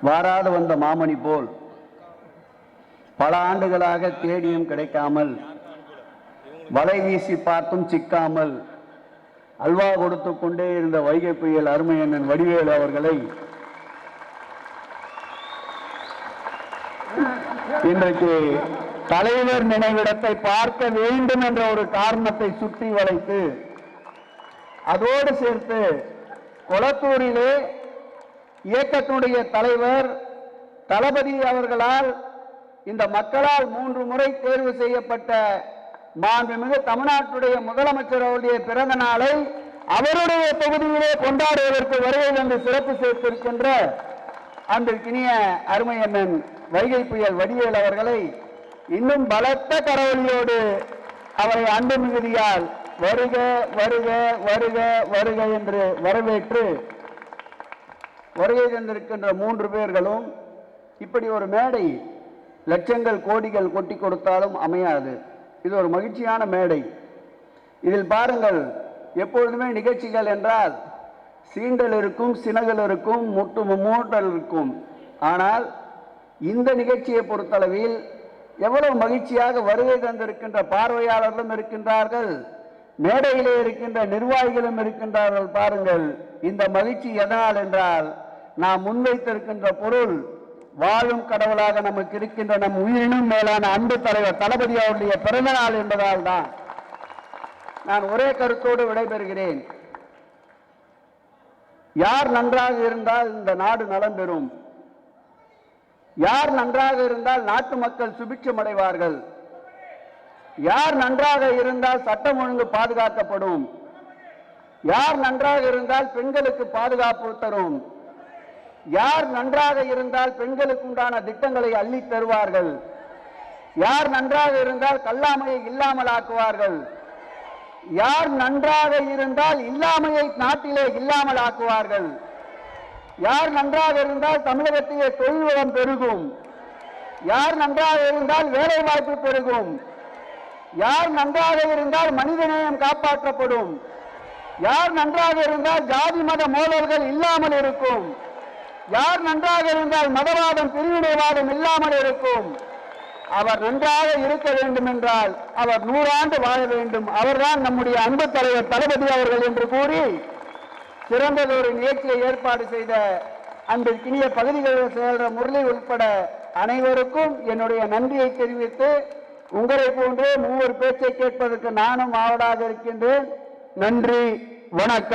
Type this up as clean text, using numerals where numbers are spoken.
வாராது வந்த மாமணி போல் பல ஆண்டுகளாக தேடியும் கிடைக்காமல், வலை வீசி பார்த்தும் சிக்காமல் அல்வா கொடுத்து கொண்டே இருந்த வைகை புயல் அருமையண்ணன் வடிவேலு அவர்களை இன்றைக்கு தலைவர் நினைவிடத்தை பார்க்க வேண்டும் என்ற ஒரு காரணத்தை சுற்றி வளைத்து, அதோடு சேர்த்து கொளத்தூரிலே இயக்கத்தினுடைய தலைவர் தளபதி அவர்களால் இந்த மக்களால் 3 முறை தேர்வு செய்யப்பட்ட மாண்புமிகு தமிழ்நாட்டுடைய முதலமைச்சர் அவருடைய பிறந்த நாளை அவருடைய தொகுதியிலே கொண்டாடுவதற்கு வருகை வந்து சிறப்பு சேர்த்திருக்கின்ற அன்பிற்கினிய அருமையண்ணன் வைகை புயல் வடிவேல் அவர்களை இன்னும் பலத்த கரவொலியோடு அவரை அன்பு மிகுதியால் வருக வருக வருக வருக என்று வரவேற்று வருகை தந்திருக்கின்ற 3 பேர்களும் இப்படி ஒரு மேடை லட்சங்கள் கோடிகள் கொட்டி கொடுத்தாலும் அமையாது. இது ஒரு மகிழ்ச்சியான மேடை. இதில் பாருங்கள், எப்பொழுதுமே நிகழ்ச்சிகள் என்றால் சீண்டல் இருக்கும், சினகல் இருக்கும், மூட்டல் இருக்கும். ஆனால் இந்த நிகழ்ச்சியை பொறுத்தளவில் எவ்வளவு மகிழ்ச்சியாக வருகை தந்திருக்கின்ற பார்வையாளர்களும் இருக்கின்றார்கள், மேடையிலே இருக்கின்ற நிர்வாகிகளும் இருக்கின்றார்கள். பாருங்கள், இந்த மகிழ்ச்சி எதனால் என்றால் நாம் முன்வைத்திருக்கின்ற பொருள் வாழும் கடவுளாக நமக்கு இருக்கின்ற நம் உயிரினும் மேலான அன்பு தலைவர் தளபதி அவருடைய பிறந்த நாள் என்பதால் தான். நான் ஒரே கருத்தோடு விடைபெறுகிறேன். யார் நன்றாக இருந்தால் இந்த நாடு நலம் பெறும், யார் நன்றாக இருந்தால் நாட்டு மக்கள் சுபிட்சம் அடைவார்கள், யார் நன்றாக இருந்தால் சட்டம் ஒழுங்கு பாதுகாக்கப்படும், யார் நன்றாக இருந்தால் பெண்களுக்கு பாதுகாப்பு தரும், யார் நன்றாக இருந்தால் பெண்களுக்கு உண்டான திட்டங்களை அள்ளி தருவார்கள், யார் நன்றாக இருந்தால் கல்லாமையை இல்லாமல் ஆக்குவார்கள், யார் நன்றாக இருந்தால் இல்லாமையை நாட்டிலே இல்லாமல் ஆக்குவார்கள், யார் நன்றாக இருந்தால் தமிழகத்திலே தொழில் வளம் பெருகும், யார் நன்றாக இருந்தால் வேலை வாய்ப்பு பெருகும், யார் நன்றாக இருந்தால் மனிதநேயம் காப்பாற்றப்படும், யார் நன்றாக இருந்தால் ஜாதி மத மோதல்கள் இல்லாமல் இருக்கும், யார் நன்றாக இருந்தால் மதவாதம் பிரிவினைவாதம் இல்லாமல் இருக்கும். அவர் நன்றாக இருக்க வேண்டும் என்றால் அவர் 100 ஆண்டு வாழ வேண்டும். அவர்தான் நம்முடைய அன்பு தலைவர் தளபதி அவர்கள் என்று கூறி சிறந்ததொரு நிகழ்ச்சியை ஏற்பாடு செய்த அன்பிற்கினிய பகுதிகளில் செயல்ற முரளி உட்பட அனைவருக்கும் என்னுடைய நன்றியை தெரிவித்து, உங்களை போன்றே 3 பேச்சை கேட்பதற்கு நானும் ஆவலாக இருக்கின்றேன். நன்றி, வணக்கம்.